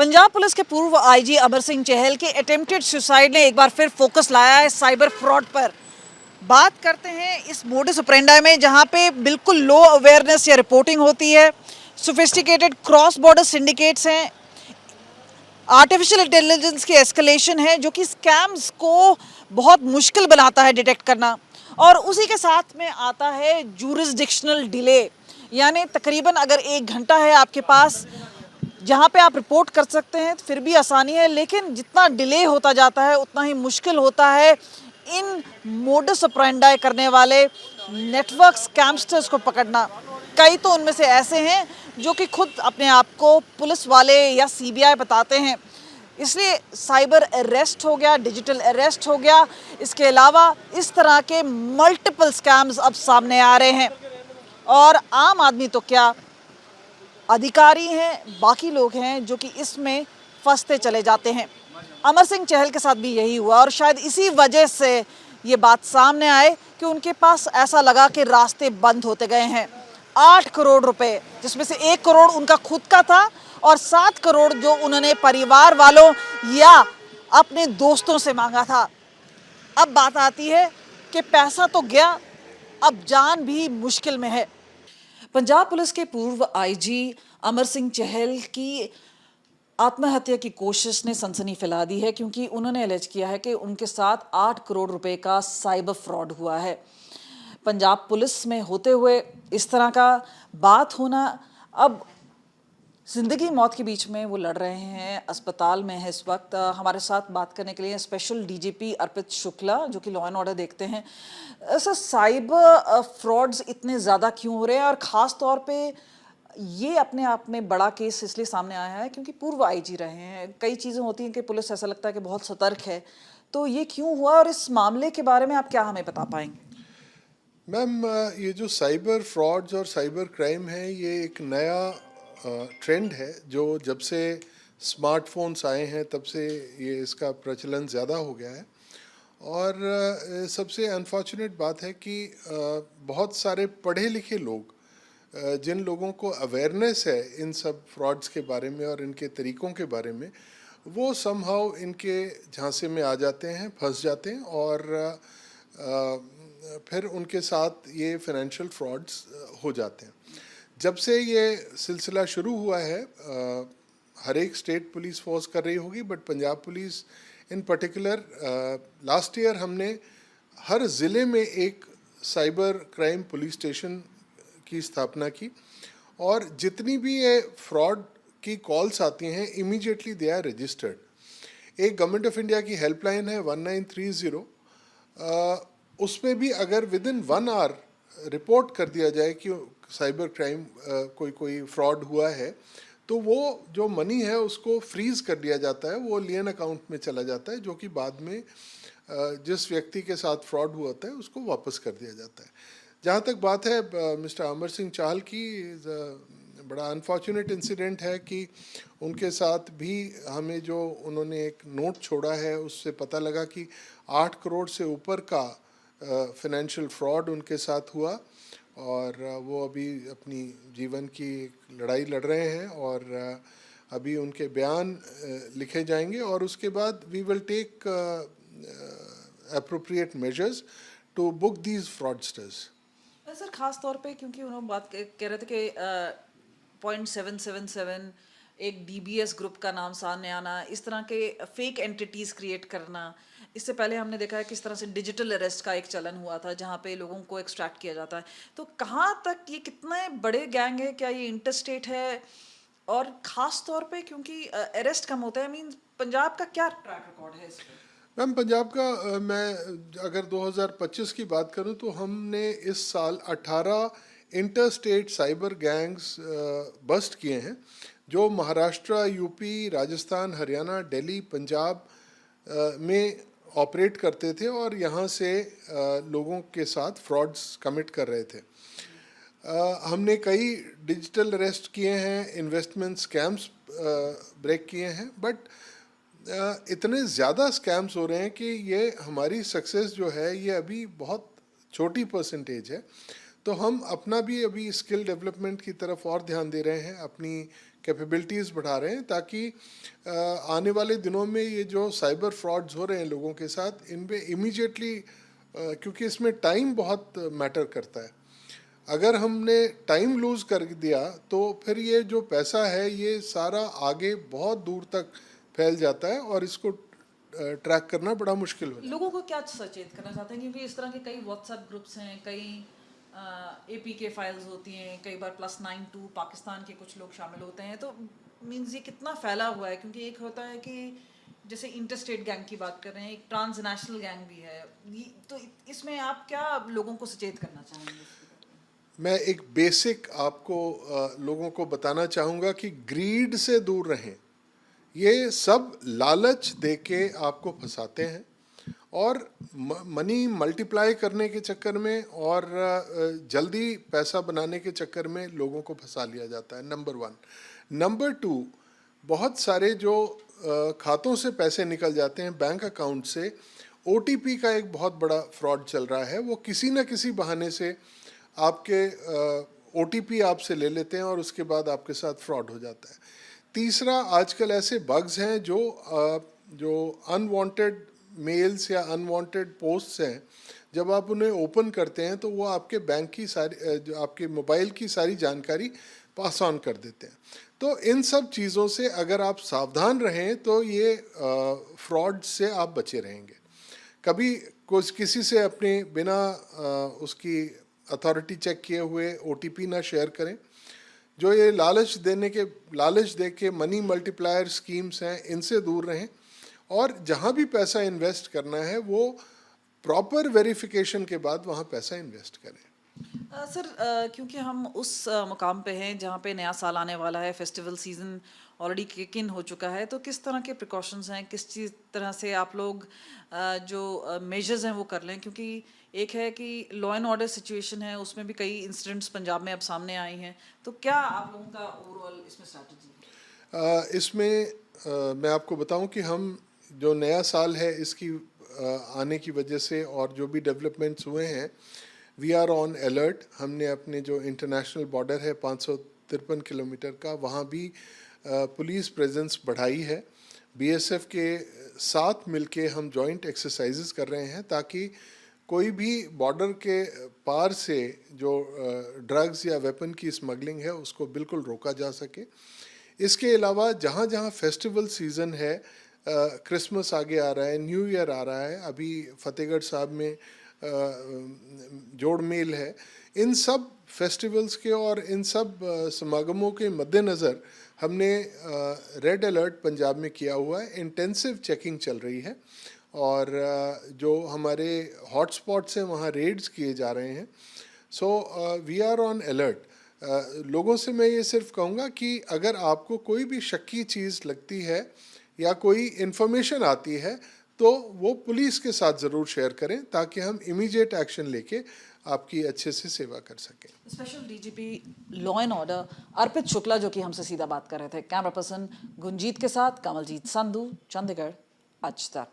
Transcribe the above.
Punjab police के पूर्व IG Amar Singh Chahal के अटेम्प्टेड सुसाइड ने एक बार फिर फोकस लाया है साइबर फ्रॉड पर। बात करते हैं इस मोडस ऑपरेंडी में जहां पे बिल्कुल लो अवेयरनेस या रिपोर्टिंग होती है, सोफिस्टिकेटेड क्रॉस बॉर्डर सिंडिकेट्स हैं, आर्टिफिशियल इंटेलिजेंस की एस्केलेशन है जो कि स्कैम्स को बहुत मुश्किल बनाता है डिटेक्ट करना। और उसी के साथ में आता है जूरिसडिक्शनल डिले, यानी तकरीबन अगर 1 घंटा है आपके पास जहाँ पे आप रिपोर्ट कर सकते हैं फिर भी आसानी है, लेकिन जितना डिले होता जाता है उतना ही मुश्किल होता है इन मोडस ऑपरेंडी करने वाले नेटवर्क स्कैमस्टर्स को पकड़ना। कई तो उनमें से ऐसे हैं जो कि खुद अपने आप को पुलिस वाले या सीबीआई बताते हैं। इसलिए साइबर अरेस्ट हो गया, डिजिटल अरेस्ट हो गया, इसके अलावा इस तरह के मल्टीपल स्कैम्स अब सामने आ रहे हैं। और आम आदमी तो क्या, अधिकारी हैं, बाकी लोग हैं जो कि इसमें फंसते चले जाते हैं। अमर सिंह चहल के साथ भी यही हुआ और शायद इसी वजह से ये बात सामने आए कि उनके पास ऐसा लगा कि रास्ते बंद होते गए हैं। 8 करोड़ रुपए, जिसमें से 1 करोड़ उनका खुद का था और 7 करोड़ जो उन्होंने परिवार वालों या अपने दोस्तों से मांगा था। अब बात आती है कि पैसा तो गया, अब जान भी मुश्किल में है। पंजाब पुलिस के पूर्व आईजी अमर सिंह चहल की आत्महत्या की कोशिश ने सनसनी फैला दी है, क्योंकि उन्होंने एलिज किया है कि उनके साथ 8 करोड़ रुपए का साइबर फ्रॉड हुआ है। पंजाब पुलिस में होते हुए इस तरह का बात होना, अब जिंदगी मौत के बीच में वो लड़ रहे हैं, अस्पताल में है इस वक्त। हमारे साथ बात करने के लिए स्पेशल डीजीपी अर्पित शुक्ला जो कि लॉ एंड ऑर्डर देखते हैं। सर, साइबर फ्रॉड्स इतने ज़्यादा क्यों हो रहे हैं, और ख़ास तौर पे ये अपने आप में बड़ा केस इसलिए सामने आया है क्योंकि पूर्व आईजी रहे हैं। कई चीज़ें होती हैं कि पुलिस ऐसा लगता है कि बहुत सतर्क है, तो ये क्यों हुआ और इस मामले के बारे में आप क्या हमें बता पाएंगे? मैम, ये जो साइबर फ्रॉड्स और साइबर क्राइम है, ये एक नया ट्रेंड है जो जब से स्मार्टफोन्स आए हैं तब से ये इसका प्रचलन ज़्यादा हो गया है। और सबसे अनफॉर्चुनेट बात है कि बहुत सारे पढ़े लिखे लोग, जिन लोगों को अवेयरनेस है इन सब फ्रॉड्स के बारे में और इनके तरीक़ों के बारे में, वो समहाउ इनके झांसे में आ जाते हैं, फंस जाते हैं और फिर उनके साथ ये फाइनेंशियल फ्रॉड्स हो जाते हैं। जब से ये सिलसिला शुरू हुआ है, हर एक स्टेट पुलिस फोर्स कर रही होगी, but Punjab police in particular last year हमने हर ज़िले में एक साइबर क्राइम पुलिस स्टेशन की स्थापना की। और जितनी भी ये फ्रॉड की कॉल्स आती हैं, इमीडिएटली दे आर रजिस्टर्ड। एक गवर्नमेंट ऑफ इंडिया की हेल्पलाइन है 1930, उसमें भी अगर विद इन 1 आवर रिपोर्ट कर दिया जाए कि साइबर क्राइम कोई फ्रॉड हुआ है, तो वो जो मनी है उसको फ्रीज कर दिया जाता है, वो लियन अकाउंट में चला जाता है, जो कि बाद में जिस व्यक्ति के साथ फ्रॉड हुआ था उसको वापस कर दिया जाता है। जहाँ तक बात है मिस्टर अमर सिंह चाहल की, बड़ा अनफॉर्चुनेट इंसिडेंट है कि उनके साथ भी हमें जो उन्होंने एक नोट छोड़ा है उससे पता लगा कि 8 करोड़ से ऊपर का फाइनेंशियल फ्रॉड उनके साथ हुआ। और वो अभी अपनी जीवन की लड़ाई लड़ रहे हैं और अभी उनके बयान लिखे जाएंगे और उसके बाद we will take appropriate measures to book these fraudsters. Sir, खास तौर पे क्योंकि उन्होंने बात कह रहे थे कि 0.777 एक डीबीएस ग्रुप का नाम सामने आना, इस तरह के फेक एंटिटीज़ क्रिएट करना। इससे पहले हमने देखा है किस तरह से डिजिटल अरेस्ट का एक चलन हुआ था जहाँ पे लोगों को एक्सट्रैक्ट किया जाता है। तो कहाँ तक ये, कितने बड़े गैंग है, क्या ये इंटरस्टेट है? और ख़ास तौर पे क्योंकि अरेस्ट कम होता है, मीन पंजाब का क्या ट्रैक रिकॉर्ड है इस पर? मैम, पंजाब का मैं अगर 2025 की बात करूं तो हमने इस साल 18 इंटरस्टेट साइबर गैंग्स बस्ट किए हैं, जो महाराष्ट्र, यूपी, राजस्थान, हरियाणा, दिल्ली, पंजाब में ऑपरेट करते थे और यहाँ से लोगों के साथ फ्रॉड्स कमिट कर रहे थे। हमने कई डिजिटल अरेस्ट किए हैं, इन्वेस्टमेंट स्कैम्स ब्रेक किए हैं, बट इतने ज़्यादा स्कैम्स हो रहे हैं कि ये हमारी सक्सेस जो है ये अभी बहुत छोटी परसेंटेज है। तो हम अपना भी अभी स्किल डेवलपमेंट की तरफ और ध्यान दे रहे हैं, अपनी कैपेबिलिटीज़ बढ़ा रहे हैं ताकि आने वाले दिनों में ये जो साइबर फ्रॉड्स हो रहे हैं लोगों के साथ, इनपे इमीडिएटली, क्योंकि इसमें टाइम बहुत मैटर करता है, अगर हमने टाइम लूज़ कर दिया तो फिर ये जो पैसा है ये सारा आगे बहुत दूर तक फैल जाता है और इसको ट्रैक करना बड़ा मुश्किल हो जाता है। लोगों को क्या सचेत करना चाहते हैं, क्योंकि इस तरह के कई व्हाट्सएप ग्रुप्स हैं, कई एपी के फाइल्स होती हैं, कई बार +92 पाकिस्तान के कुछ लोग शामिल होते हैं, तो मीन्स ये कितना फैला हुआ है? क्योंकि एक होता है कि जैसे इंटरस्टेट गैंग की बात कर रहे हैं, एक ट्रांसनेशनल गैंग भी है, तो इसमें आप क्या लोगों को सचेत करना चाहेंगे? मैं एक बेसिक आपको लोगों को बताना चाहूँगा कि ग्रीड से दूर रहें। ये सब लालच देके आपको फंसाते हैं और मनी मल्टीप्लाई करने के चक्कर में और जल्दी पैसा बनाने के चक्कर में लोगों को फंसा लिया जाता है, नंबर 1। नंबर 2, बहुत सारे जो खातों से पैसे निकल जाते हैं बैंक अकाउंट से, ओटीपी का एक बहुत बड़ा फ्रॉड चल रहा है। वो किसी न किसी बहाने से आपके ओटीपी आपसे ले लेते हैं और उसके बाद आपके साथ फ्रॉड हो जाता है। तीसरा, आजकल ऐसे बग्स हैं जो अनवांटेड मेल्स या अनवांटेड पोस्ट्स हैं, जब आप उन्हें ओपन करते हैं तो वो आपके बैंक की सारी जो आपके मोबाइल की सारी जानकारी पास ऑन कर देते हैं। तो इन सब चीज़ों से अगर आप सावधान रहें तो ये फ्रॉड से आप बचे रहेंगे। कभी कुछ किसी से अपने बिना उसकी अथॉरिटी चेक किए हुए ओटीपी ना शेयर करें। जो ये लालच दे के मनी मल्टीप्लायर स्कीम्स हैं, इनसे दूर रहें और जहाँ भी पैसा इन्वेस्ट करना है वो प्रॉपर वेरिफिकेशन के बाद वहाँ पैसा इन्वेस्ट करें। सर, क्योंकि हम उस मुकाम पे हैं जहाँ पे नया साल आने वाला है, festival season already kick in हो चुका है, तो किस तरह के प्रिकॉशंस हैं, किस चीज़ तरह से आप लोग जो मेजर्स हैं वो कर लें? क्योंकि एक है कि लॉ एंड ऑर्डर सिचुएशन है, उसमें भी कई इंसिडेंट्स पंजाब में अब सामने आई हैं, तो क्या आप लोगों का ओवरऑल इसमें स्ट्रैटेजी है? इसमें मैं आपको बताऊं कि हम जो नया साल है इसकी आने की वजह से और जो भी डेवलपमेंट्स हुए हैं, वी आर ऑन अलर्ट। हमने अपने जो इंटरनेशनल बॉर्डर है 553 किलोमीटर का, वहाँ भी पुलिस प्रेजेंस बढ़ाई है। बीएसएफ के साथ मिलके हम जॉइंट एक्सरसाइजेस कर रहे हैं ताकि कोई भी बॉर्डर के पार से जो ड्रग्स या वेपन की स्मगलिंग है उसको बिल्कुल रोका जा सके। इसके अलावा जहाँ जहाँ फेस्टिवल सीज़न है, क्रिसमस आगे आ रहा है, न्यू ईयर आ रहा है, अभी फतेहगढ़ साहब में जोड़ मेल है, इन सब फेस्टिवल्स के और इन सब समागमों के मद्देनज़र हमने रेड अलर्ट पंजाब में किया हुआ है। इंटेंसिव चेकिंग चल रही है और जो हमारे हॉटस्पॉट्स हैं वहाँ रेड्स किए जा रहे हैं। So we are on alert. लोगों से मैं ये सिर्फ कहूँगा कि अगर आपको कोई भी शक्की चीज़ लगती है या कोई इन्फॉर्मेशन आती है तो वो पुलिस के साथ ज़रूर शेयर करें ताकि हम इमीडिएट एक्शन लेके आपकी अच्छे से सेवा कर सकें। Special DGP law and order Arpit Shukla जो कि हमसे सीधा बात कर रहे थे। कैमरा पर्सन गुंजीत के साथ कमलजीत संधू, चंडीगढ़, आज तक।